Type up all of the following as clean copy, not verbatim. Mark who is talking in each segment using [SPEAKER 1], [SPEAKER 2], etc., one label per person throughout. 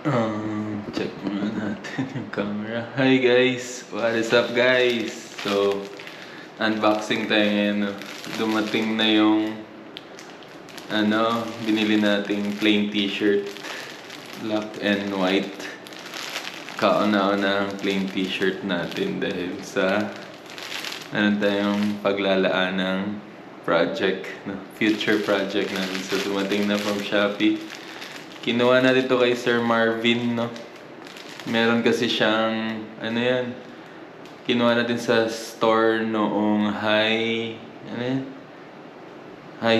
[SPEAKER 1] Check muna natin yung camera. Hi guys! What is up guys? So, unboxing tayo ngayon. No? Dumating na yung binili nating plain t-shirt. Black and white. Kauna-una ang plain t-shirt natin dahil sa tayong paglalaan ng project, no? Future project natin. So, dumating na from Shopee. Kinuha natin ito kay Sir Marvin, no? Meron kasi siyang, kinuha natin sa store noong high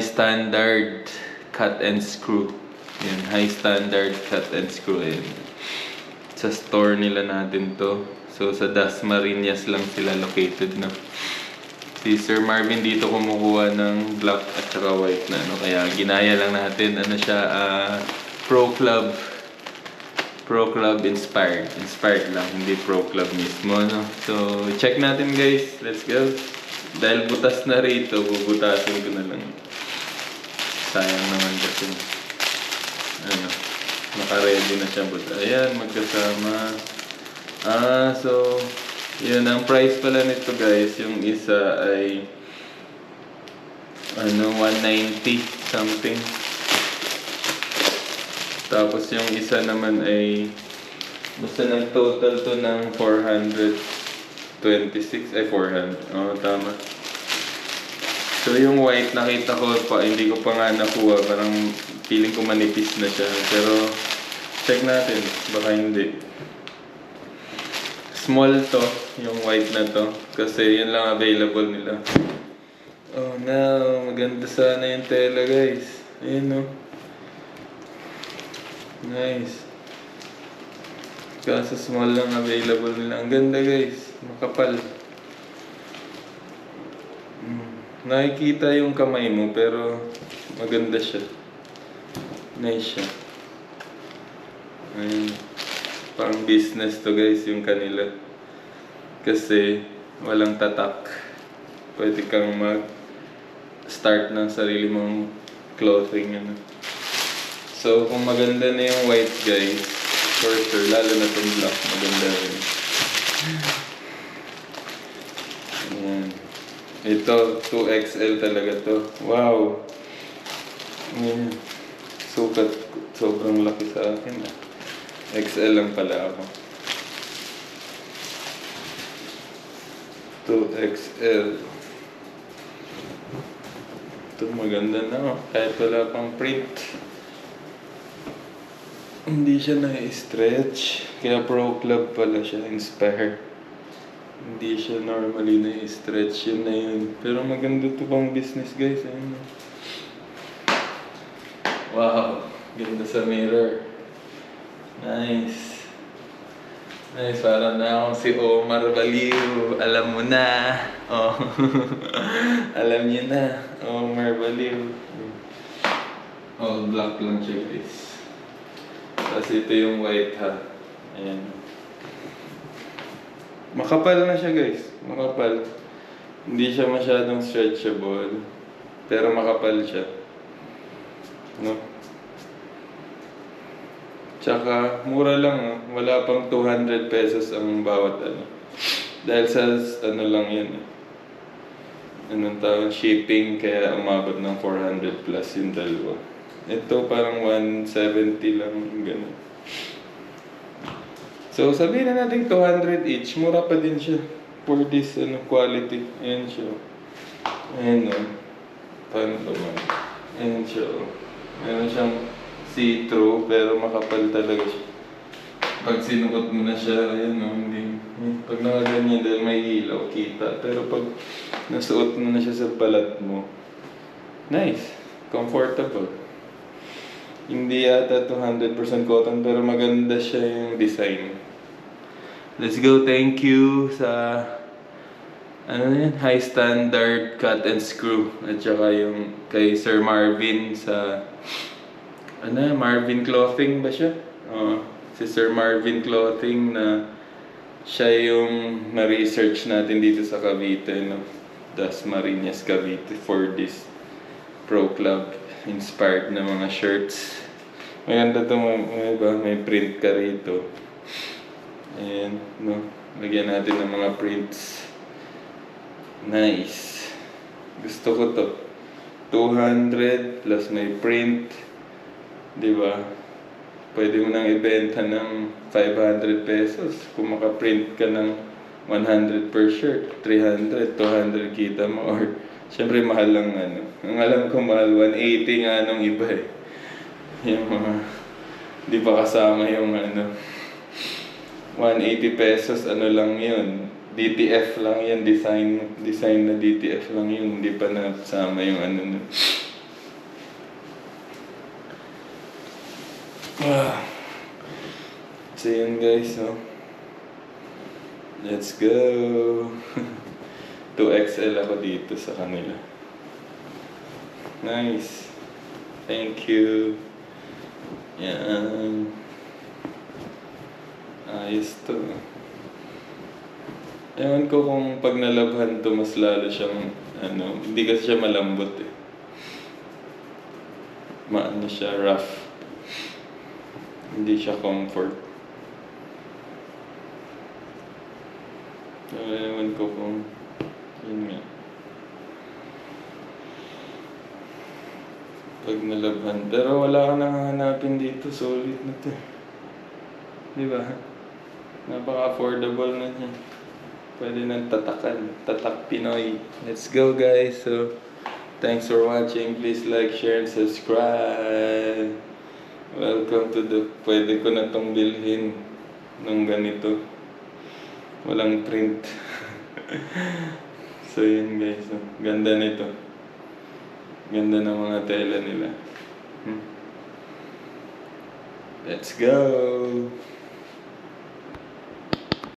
[SPEAKER 1] standard cut and screw. Yan, high standard cut and screw. Yan. Sa store nila natin to. So, sa Dasmariñas lang sila located, no? Si Sir Marvin dito kumukuha ng black at saka white na, no? Kaya ginaya lang natin, Pro Club inspired. Inspired lang, hindi Pro Club mismo, no? So, check natin guys. Let's go. Dahil butas na rito, bubutasin ko na lang. Sayang naman kasi. Naka-ready na siya butas. Ayan, magkasama. So, yun, ang price pala nito guys. Yung isa ay 190 something. Tapos yung isa naman ay basta ng total to ng 426 ay 400. Tama. So yung white nakita ko pa, hindi ko pa nga nakuha, parang feeling ko manipis na siya. Pero check natin, baka hindi. Small to, yung white na to, kasi yun lang available nila. Oh no, maganda sana yung tela guys. Ayun no. Nice. Kaso small lang available nila. Ang ganda guys. Makapal. Nakikita yung kamay mo pero maganda siya. Nice siya. Ayun. Pang business to guys yung kanila. Kasi walang tatak. Pwede kang mag-start ng sarili mong clothing. So, kung maganda na yung white guys, for sure, lalo na itong black, maganda rin. Ayan. Ito, 2XL talaga to. Wow! Ayan. Sukat, sobrang laki sa akin. XL lang pala ako. 2XL. Ito maganda na, kahit wala pang print. Hindi siya na-stretch, kaya Pro Club pala siya, inspire. Hindi siya normally na-stretch, yun na yun. Pero maganda to pang business guys. Ayun. Wow, ganda sa mirror. Nice. Nice, parang na akong si Omar Baliw. Alam mo na. Oh. Alam niyo na, Omar Baliw. All black lang siya guys. Kasi ito yung white ha. Ayan. Makapal na siya guys. Makapal. Hindi siya masyadong stretchable. Pero makapal siya. No? Tsaka mura lang. Wala pang 200 pesos ang bawat Dahil sa lang yan. Anong tawag? Shipping. Kaya umabot ng 400 plus yung dalawa. Ito parang 170 lang, gano'n. So sabihin na natin 200 each, mura pa din siya for this quality. Ayan siya. Ayan o. Paano ba man? Ayan siya o. Meron siyang see-through pero makapal talaga siya. Pag sinuot mo na siya, ayan o, hindi. Pag nakaganyan dahil may ilaw, kita. Pero pag nasuot mo na siya sa balat mo, nice. Comfortable. Hindi yata 200% cotton pero maganda siya yung design. Let's go, thank you sa high standard cut and screw. At saka yung kay Sir Marvin sa Marvin Clothing ba siya? Si Sir Marvin Clothing na siya yung na-research natin dito sa Cavite, no? Dasmariñas, Cavite for this Pro Club inspired na mga shirts. Maganda to, may print ka rito. Ayan, no? Lagyan natin ng mga prints. Nice. Gusto ko to. 200 plus may print. Di ba? Pwede mo nang ibenta ng 500 pesos. Kung makaprint ka ng 100 per shirt, 300, 200 kita mo. Or, syempre mahal lang ano. Ang alam ko mahal, 180 nga nung iba eh. Yung mga, di pa kasama yung ano. 180 pesos, ano lang yun. DTF lang yan, design na DTF lang yun. Hindi pa nasama yung ano na. So yun guys, no? Let's go! 2XL ako dito sa kanila. Nice! Thank you! Yan. Ayos to. Ewan ko kung pag nalabhan to, mas lalo siyang, ano, hindi kasi siya malambot eh. Maano siya, rough. Hindi siya comfort. Ewan ko kung, yun nga. Pag nalabhan. Pero wala ka nang hanapin dito, solid na to. Diba? Napaka-affordable na niya. Pwede nang tatakan. Tatak Pinoy. Let's go guys. So, thanks for watching. Please like, share, and subscribe. Welcome to the... Pwede ko na tong bilhin ng ganito. Walang print. So yun guys. So, ganda nito. Ganda ng mga tela nila. Let's go!